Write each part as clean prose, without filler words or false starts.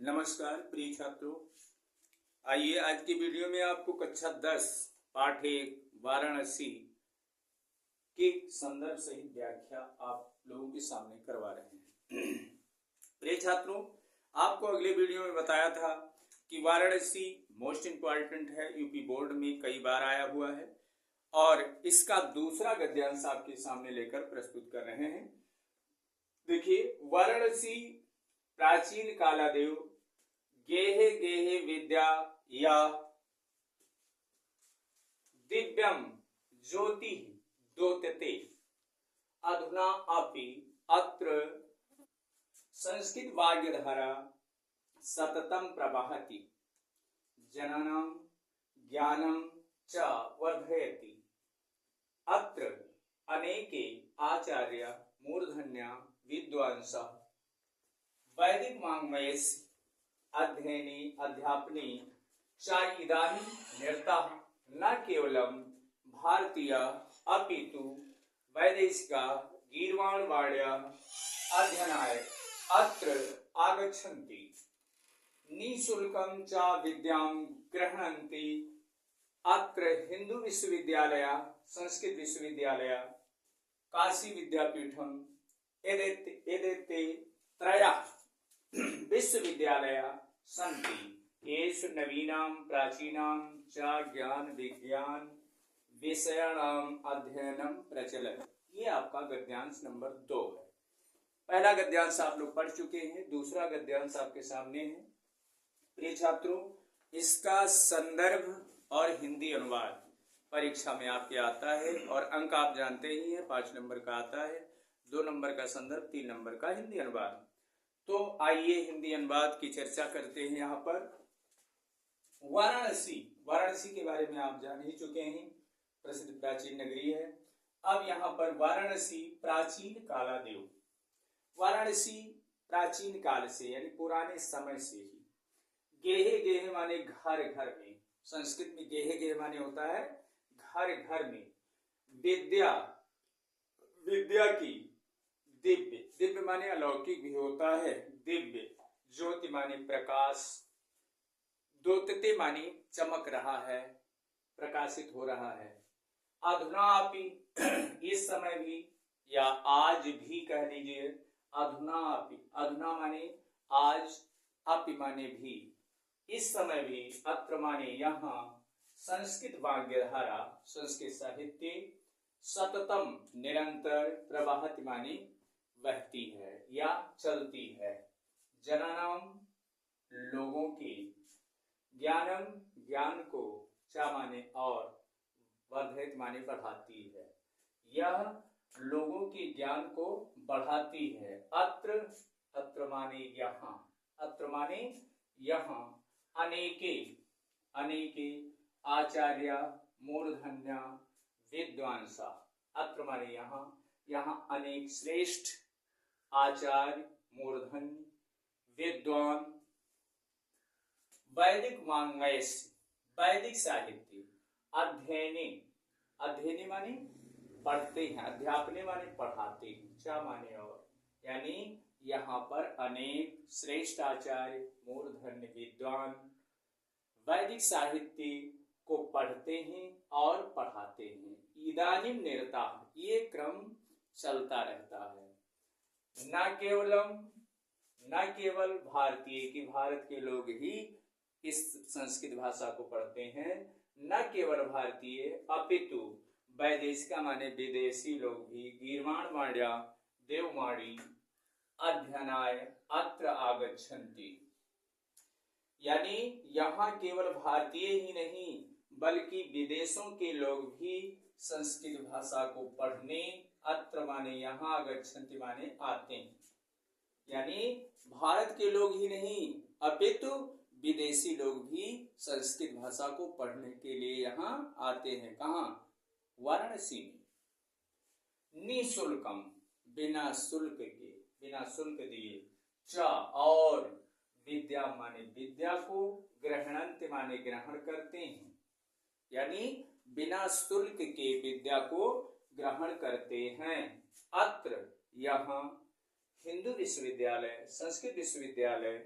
नमस्कार प्रिय छात्रों, आइए आज की वीडियो में आपको कक्षा 10 पाठ 1 वाराणसी की संदर्भ सहित व्याख्या आप लोगों के सामने करवा रहे हैं। प्रिय छात्रों, आपको अगले वीडियो में बताया था कि वाराणसी मोस्ट इम्पॉर्टेंट है, यूपी बोर्ड में कई बार आया हुआ है और इसका दूसरा गद्यांश आपके सामने लेकर प्रस्तुत कर रहे हैं। देखिए, वाराणसी प्राचीन कालादेव गेहे गेहे विद्या या दिव्यम ज्योति द्योतते अधुना अपि अत्र संस्कृत वाग्यधारा सततम प्रवहति जनानां ज्ञानं च वर्धयति। अत्र अनेके आचार्य मूर्धन्या विद्वांसः वैदिक वाङ्मयस्य अध्ययने अध्यापने च इदानीं निरताः न केवलं भारतीय अपितु वैदेशिका गीर्वाणवाड्याः अध्ययनाय अत्र आगच्छन्ति। निःशुल्कं च विद्यां गृह्णन्ति। अत्र हिंदू विश्वविद्यालय, संस्कृत विश्वविद्यालय, काशी विद्यापीठम एते त्रयः विश्वविद्यालय सन्ति। येषु नवीनां प्राचीनां च ज्ञान विज्ञान विषयाणां अध्ययनं प्रचलति। ये आपका गद्यांश नंबर 2 है। पहला गद्यांश आप लोग पढ़ चुके हैं, दूसरा गद्यांश आपके सामने है। प्रिय छात्रों, इसका संदर्भ और हिंदी अनुवाद परीक्षा में आपके आता है और अंक आप जानते ही हैं, 5 नंबर का आता है, 2 नंबर का संदर्भ, 3 नंबर का हिंदी अनुवाद। तो आइए हिंदी अनुवाद की चर्चा करते हैं। यहाँ पर वाराणसी के बारे में आप जान ही चुके हैं, प्रसिद्ध प्राचीन नगरी है। अब यहाँ पर वाराणसी प्राचीन कालादेव, वाराणसी प्राचीन काल से यानी पुराने समय से ही, गेहे गेहे माने घर घर में, संस्कृत में गेहे गेहे माने होता है घर घर में, विद्या की, दिव्य माने अलौकिक भी होता है, दिव्य, ज्योति माने प्रकाश, द्योतते माने चमक रहा है, प्रकाशित हो रहा है। अधुना अपि, इस समय भी या आज भी कह लीजिए, अधुना अपि, अधुना माने आज, अपि माने भी, इस समय भी, अत्र माने यहाँ, संस्कृत वाग्यधारा, संस्कृत साहित्य, सततम निरंतर, प्रवाहति माने बहती है या चलती है, जनानां लोगों की, ज्ञानम ज्ञान को, च माने और, वर्धयत माने बढ़ाती है, यह लोगों के ज्ञान को बढ़ाती है। अत्र माने यहाँ, अत्र माने यहाँ, अनेके आचार्य मूर्धन्या विद्वांसा, अत्र माने यहाँ अनेक श्रेष्ठ आचार्य मूर्धन्य विद्वान, वैदिक वाङ्मयस्, वैदिक साहित्य, अध्ययने माने पढ़ते हैं, अध्यापने माने पढ़ाते हैं, च माने और, यानी यहाँ पर अनेक श्रेष्ठ आचार्य मूर्धन्य विद्वान वैदिक साहित्य को पढ़ते हैं और पढ़ाते हैं। इदानीं निरता, ये क्रम चलता रहता है। न केवल भारतीय की, भारत के लोग ही इस संस्कृत भाषा को पढ़ते हैं, न केवल भारतीय अपितु वैदेशिका माने विदेशी लोग भी, गीर्वाण वाड्या देवमाड़ी अध्ययनाय अत्र आगच्छन्ति, यानी यहाँ केवल भारतीय ही नहीं बल्कि विदेशों के लोग भी संस्कृत भाषा को पढ़ने, अत्र माने यहाँ, आगच्छन्ति माने आते हैं, यानी भारत के लोग ही नहीं अपितु विदेशी लोग भी संस्कृत भाषा को पढ़ने के लिए यहाँ आते हैं। कहाँ? वाराणसी में। निःशुल्कम, बिना शुल्क के, बिना शुल्क दिए, च और, विद्या माने विद्या को, ग्रहणन्ति माने ग्रहण करते हैं, यानी बिना शुल्क के विद्या को ग्रहण करते हैं। अत्र यहाँ हिंदू विश्वविद्यालय, संस्कृत विश्वविद्यालय,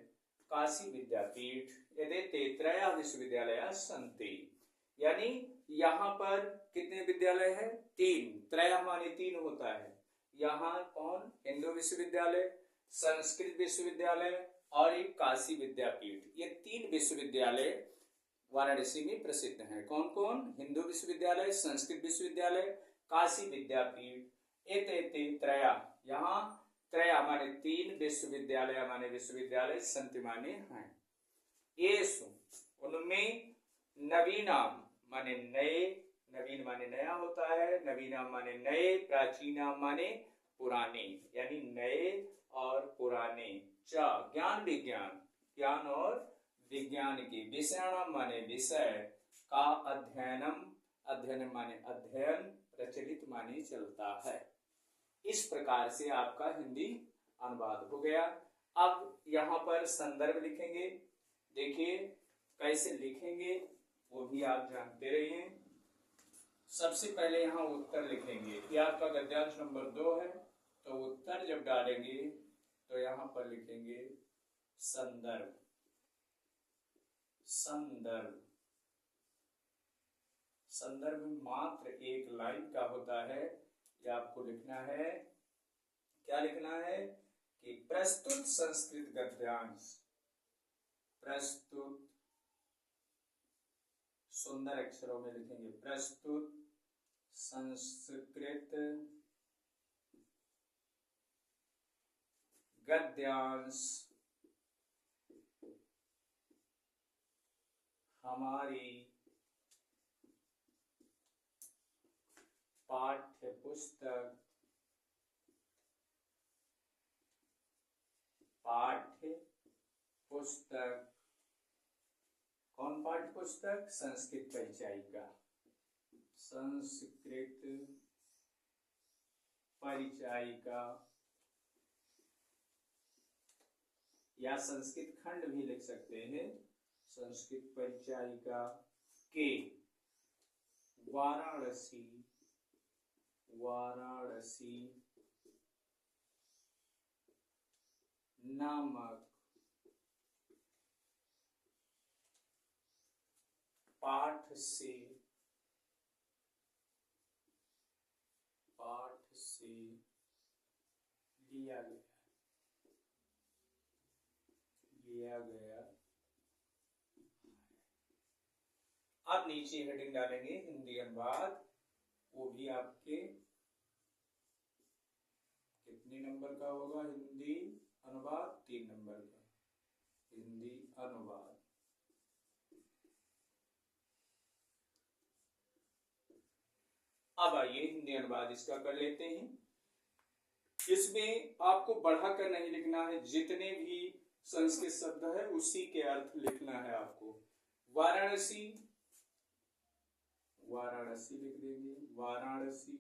काशी विद्यापीठ एते त्रयः विश्वविद्यालयाः सन्ति। यानी यहाँ पर कितने विद्यालय है? 3। त्रयः माने 3 होता है। यहाँ कौन? हिंदू विश्वविद्यालय, संस्कृत विश्वविद्यालय और एक काशी विद्यापीठ। ये 3 विश्वविद्यालय वाराणसी में प्रसिद्ध हैं। कौन कौन? हिंदू विश्वविद्यालय, संस्कृत विश्वविद्यालय, काशी विद्यापीठ। एते त्रया, यहाँ त्रया माने 3, विश्वविद्यालय माने विश्वविद्यालय, संति माने हैं। येषु उनमें नवीनाम माने नए, नवीन माने नया होता है, नवीनाम माने नए, प्राचीनाम माने पुराने, यानी नए और पुराने। च ज्ञान विज्ञान, ज्ञान और विज्ञान की। विषयाणाम माने विषय, का अध्ययनम, अध्ययन माने अध्ययन, प्रचलित माने चलता है। इस प्रकार से आपका हिंदी अनुवाद हो गया। अब यहाँ पर संदर्भ लिखेंगे। देखिए कैसे लिखेंगे वो भी आप जानते रहिए। सबसे पहले यहाँ उत्तर लिखेंगे कि आपका गद्यांश नंबर 2 है, तो उत्तर जब डालेंगे तो यहाँ पर लिखेंगे संदर्भ। संदर्भ, संदर्भ मात्र 1 लाइन का होता है। यह आपको लिखना है। क्या लिखना है? कि प्रस्तुत संस्कृत गद्यांश, प्रस्तुत, सुंदर अक्षरों में लिखेंगे, प्रस्तुत संस्कृत गद्यांश हमारी पाठ्य पुस्तक, पाठ्य पुस्तक, कौन पाठ्य पुस्तक? संस्कृत परिचायिका, संस्कृत परिचायिका, या संस्कृत खंड भी लिख सकते हैं। संस्कृत परिचायिका के वाराणसी, वाराणसी नामक पाठ से, पाठ से लिया गया, लिया गया। अब नीचे हेडिंग डालेंगे हिंदी अनुवाद। वो भी आपके कितने नंबर का होगा? हिंदी अनुवाद 3 नंबर का। हिंदी अनुवाद अब आइए हिंदी अनुवाद इसका कर लेते हैं। इसमें आपको बढ़ाकर नहीं लिखना है, जितने भी संस्कृत शब्द है उसी के अर्थ लिखना है आपको। वाराणसी, वाराणसी लिख देंगे, वाराणसी।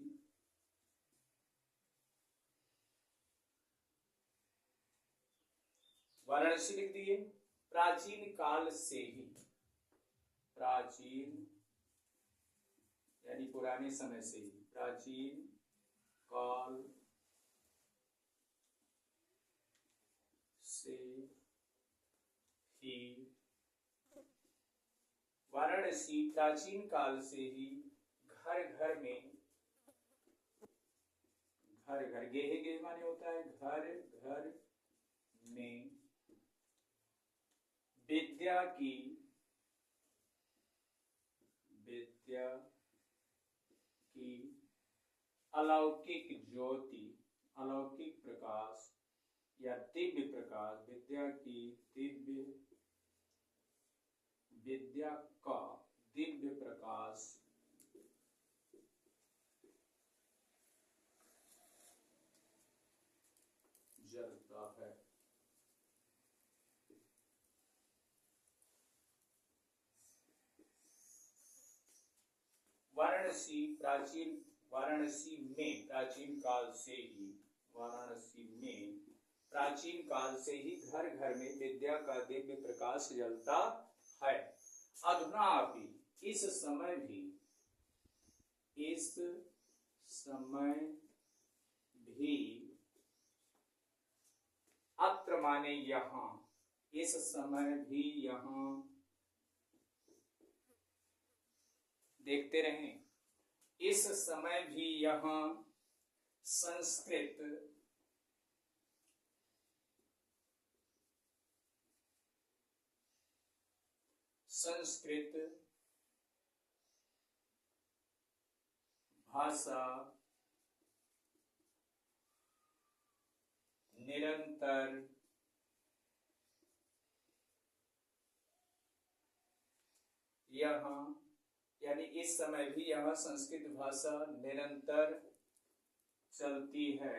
वाराणसी लिख दिए। प्राचीन काल से ही, प्राचीन यानी पुराने समय से ही, प्राचीन काल से ही, वाराणसी प्राचीन काल से ही घर घर में, घर घर, गेहे गेहे माने होता है घर घर में विद्या की, विद्या की अलौकिक ज्योति, अलौकिक प्रकाश या दिव्य प्रकाश, विद्या की दिव्य, विद्या का दिव्य प्रकाश जलता है। वाराणसी प्राचीन, वाराणसी में प्राचीन काल से ही, वाराणसी में प्राचीन काल से ही घर घर में विद्या का दिव्य प्रकाश जलता है। अधुना अभी, इस समय भी, इस समय भी, अत्र माने यहाँ, इस समय भी यहाँ देखते रहें, इस समय भी यहाँ संस्कृत भाषा निरंतर यहाँ, यानी इस समय भी यहाँ संस्कृत भाषा निरंतर चलती है।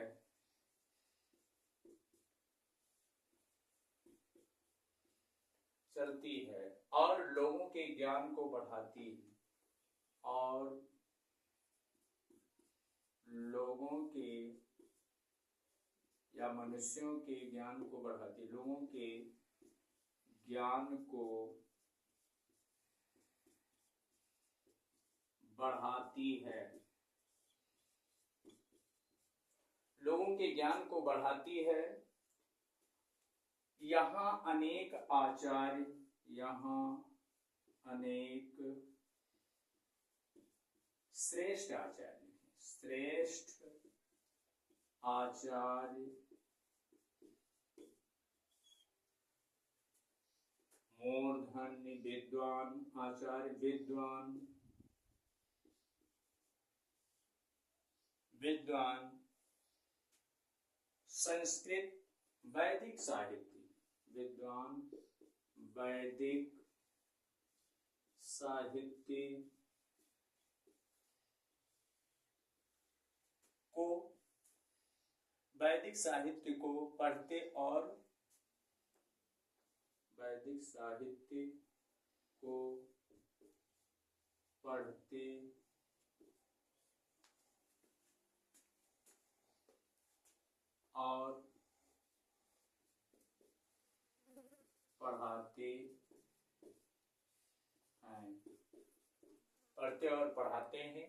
और लोगों के ज्ञान को बढ़ाती है, और लोगों के या मनुष्यों के ज्ञान को बढ़ाती, लोगों के ज्ञान को बढ़ाती है, लोगों के ज्ञान को बढ़ाती है। यहाँ अनेक आचार्य, यहाँ अनेक श्रेष्ठ आचार्य, श्रेष्ठ आचार्य मूर्धन्य विद्वान, आचार्य विद्वान, विद्वान संस्कृत वैदिक साहित्य, विद्वान वैदिक साहित्य को, वैदिक साहित्य को पढ़ते और वैदिक साहित्य को पढ़ते और पढ़ाते हैं, पढ़ते और पढ़ाते हैं।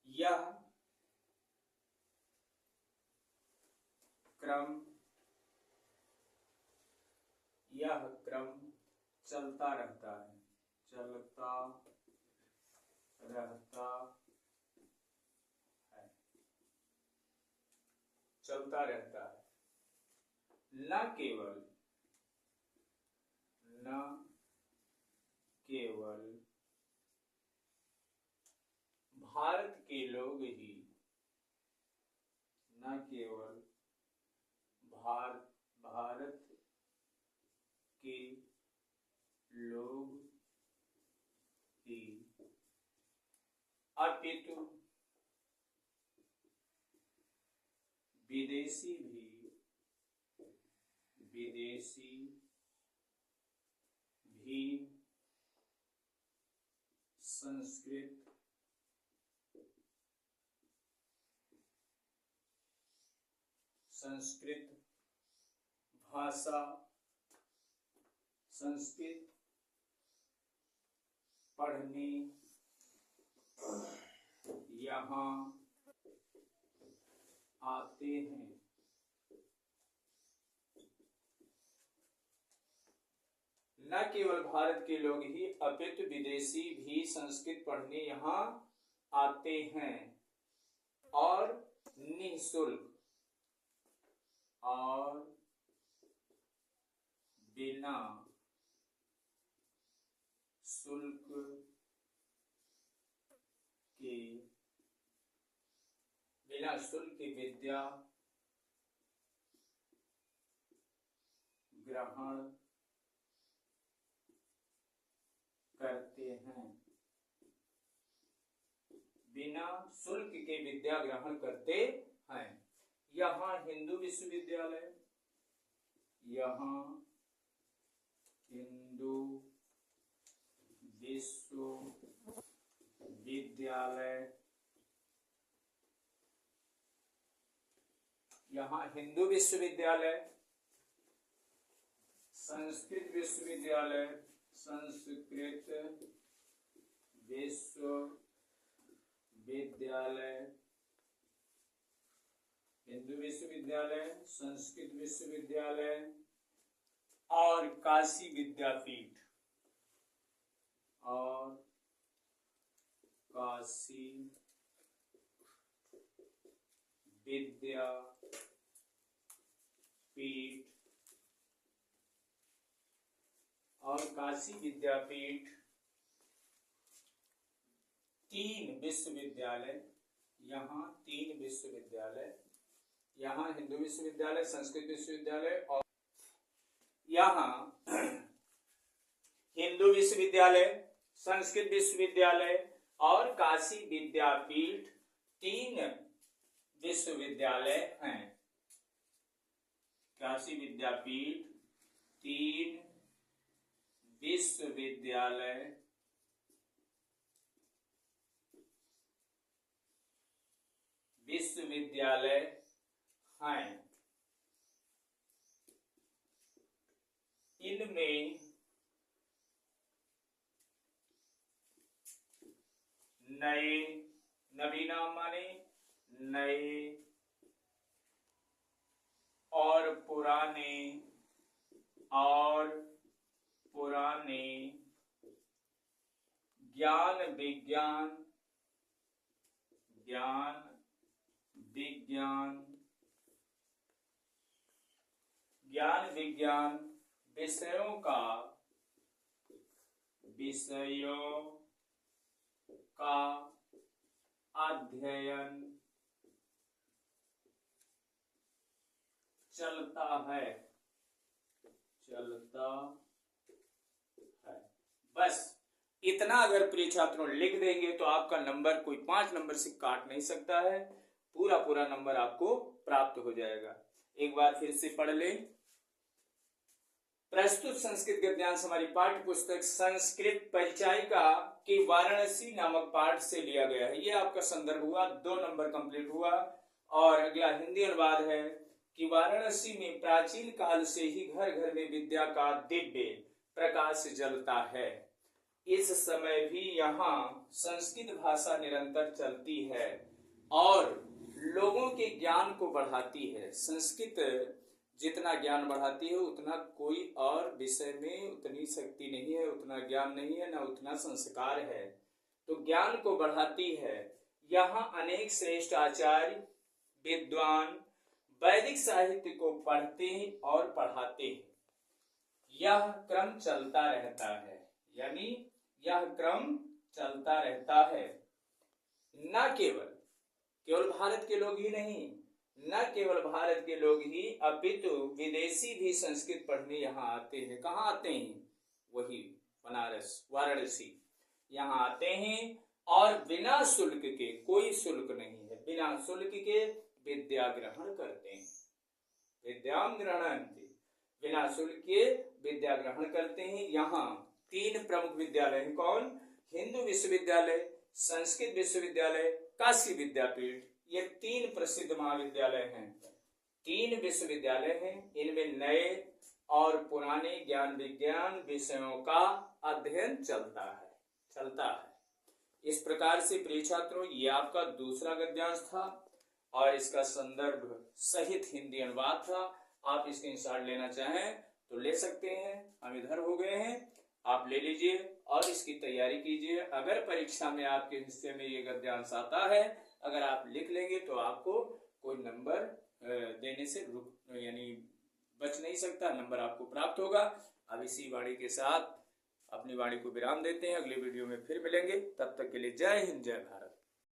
यह क्रम चलता रहता है, चलता रहता है, चलता रहता है। न केवल भारत के लोग ही, न केवल भारत के लोग ही, अपितु विदेशी भी संस्कृत भाषा, संस्कृत पढ़ने यहाँ आते हैं। न केवल भारत के लोग ही अपितु विदेशी भी संस्कृत पढ़ने यहाँ आते हैं, और निःशुल्क और बिना शुल्क के विद्या ग्रहण करते हैं, बिना शुल्क के विद्या ग्रहण करते हैं। यहाँ हिंदू विश्वविद्यालय, यहाँ हिंदू विश्वविद्यालय, यहाँ हिंदू विश्वविद्यालय, संस्कृत विश्वविद्यालय, संस्कृत विश्वविद्यालय, हिंदू विश्वविद्यालय, संस्कृत विश्वविद्यालय, और काशी विद्यापीठ और काशी विद्यापीठ और काशी विद्यापीठ 3 विश्वविद्यालय, यहाँ 3 विश्वविद्यालय, यहाँ हिंदू विश्वविद्यालय, संस्कृत विश्वविद्यालय और यहाँ हिंदू विश्वविद्यालय, संस्कृत विश्वविद्यालय और काशी विद्यापीठ 3 विश्वविद्यालय हैं। काशी विद्यापीठ 3 विश्वविद्यालय हैं। इनमें नए, नवीना माने नए और पुराने ज्ञान विज्ञान विषयों का अध्ययन चलता है। बस इतना अगर प्रिय छात्रों लिख देंगे तो आपका नंबर कोई 5 नंबर से काट नहीं सकता है, पूरा नंबर आपको प्राप्त हो जाएगा। एक बार फिर से पढ़ लें। प्रस्तुत संस्कृत गद्यांश हमारी पाठ्य पुस्तक संस्कृत परिचायिका के वाराणसी नामक पाठ से लिया गया है। ये आपका संदर्भ हुआ, 2 नंबर कंप्लीट हुआ। और अगला हिंदी अनुवाद है कि वाराणसी में प्राचीन काल से ही घर घर में विद्या का दिव्य प्रकाश जलता है। इस समय भी यहाँ संस्कृत भाषा निरंतर चलती है और लोगों के ज्ञान को बढ़ाती है। संस्कृत जितना ज्ञान बढ़ाती है उतना कोई और विषय में उतनी शक्ति नहीं है, उतना ज्ञान नहीं है, ना उतना संस्कार है। तो ज्ञान को बढ़ाती है। यहाँ अनेक श्रेष्ठ आचार्य विद्वान वैदिक साहित्य को पढ़ते और पढ़ाते हैं। यह क्रम चलता रहता है, यानी यह क्रम चलता रहता है। न केवल भारत के लोग ही नहीं, न केवल भारत के लोग ही अपितु विदेशी भी संस्कृत पढ़ने यहाँ आते हैं। कहाँ आते हैं? वही बनारस, वाराणसी, यहाँ आते हैं और बिना शुल्क के, कोई शुल्क नहीं है, बिना शुल्क के विद्या ग्रहण करते हैं। विद्याम ग्रहणन्ति, बिना शुल्क के विद्या ग्रहण करते हैं। यहाँ 3 प्रमुख विद्यालय हैं। कौन? हिंदू विश्वविद्यालय, संस्कृत विश्वविद्यालय, काशी विद्यापीठ। ये 3 प्रसिद्ध महाविद्यालय हैं। 3 विश्वविद्यालय हैं। इनमें नए और पुराने ज्ञान विज्ञान विषयों का अध्ययन चलता है। इस प्रकार से प्रिय छात्रों, ये आपका दूसरा गद्यांश था और इसका संदर्भ सहित हिंदी अनुवाद था। आप इसके स्क्रीनशॉट लेना चाहें तो ले सकते हैं। हम इधर हो गए हैं, आप ले लीजिए और इसकी तैयारी कीजिए। अगर परीक्षा में आपके हिस्से में ये गद्यांश आता है, अगर आप लिख लेंगे तो आपको कोई नंबर देने से यानी बच नहीं सकता, नंबर आपको प्राप्त होगा। अब इसी वाणी के साथ अपनी वाणी को विराम देते हैं। अगले वीडियो में फिर मिलेंगे। तब तक के लिए जय हिंद, जय भारत।